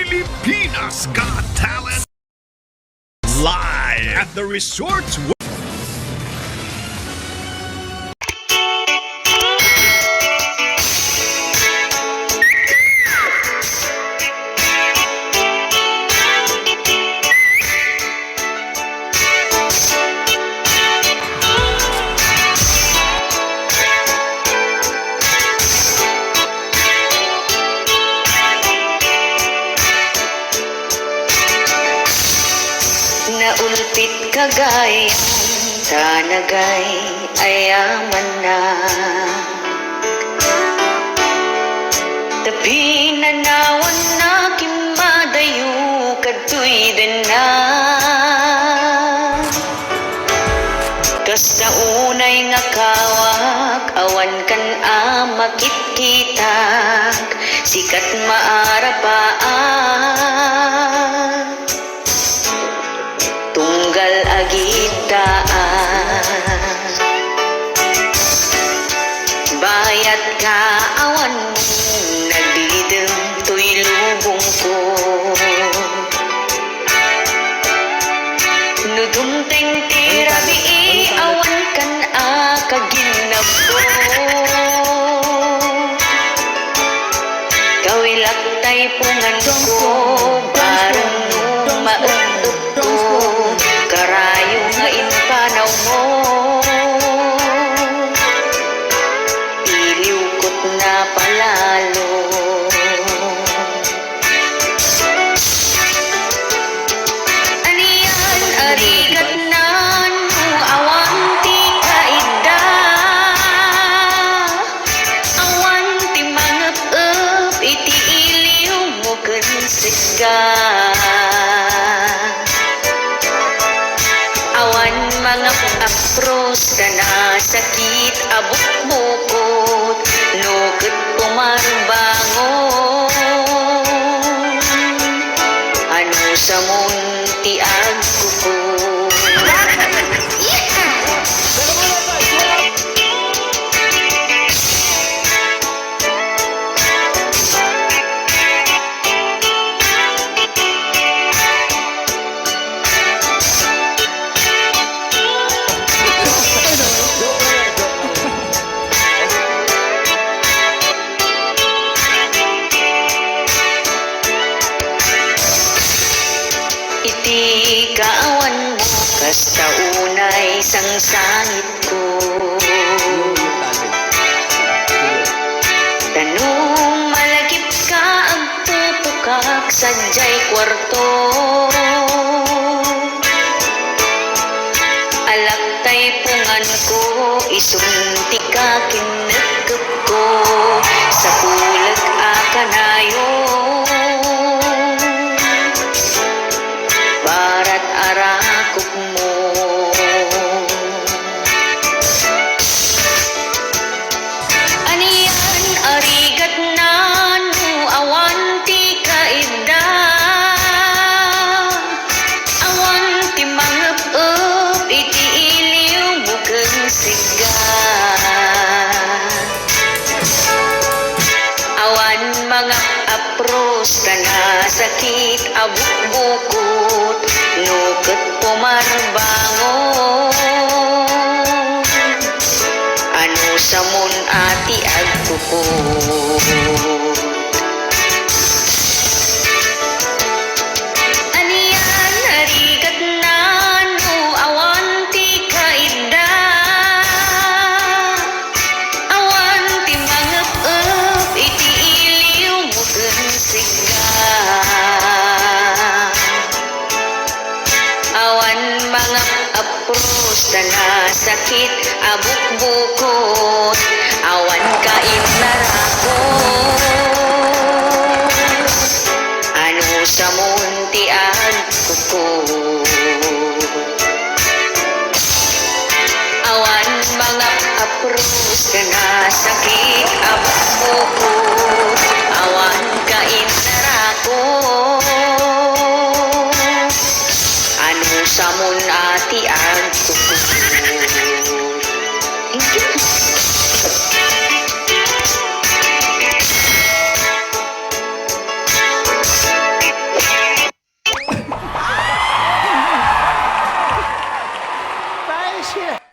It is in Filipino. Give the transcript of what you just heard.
Pilipinas Got Talent live at the Resorts. Naulpit kagayang tanagay ayaman na tapi nanawan na kimadayo katoy na kas sa unay nga kawak awan kan makit kitag sikat maarapaan tunggal agitaan bayat ka awan mo nagdidem to'y lubong ko nudumteng tirabi awan kan kaginap ko kawilaktay pungan ko barang nung maundup ko karayo nga inpanaw mo iliwkot na palalo aniyan arigat nan awanti kaida awanti mangep iti iliw mo kensiga awan mga apros ka na sakit abot mukot nukot pumarbangon ano sa munti agkuko iti kaawan mo kas sa unay sang sangit ko tanong malagip ka ang pupukak sadyay kwarto alaktay pungan ko isunti ka kinagkap ko sa pulag akanayon barat arakok mo aniyan arigat nan awanti kaida awanti mangep iti iliw buken siga awan mga apros ka na sakit abuk-bukot nukot pumarbangon ano sa mun ati agkukot aniyan arigat nan awanti kaida awanti mangep iti iliw buken siga awan mga apros ka na sakit abuk-bukot awan ka inarakot ano sa munti agkukot awan mga apros ka na sakit abuk-bukot awan ka inarakot ano sa mun ati agkukot 谢。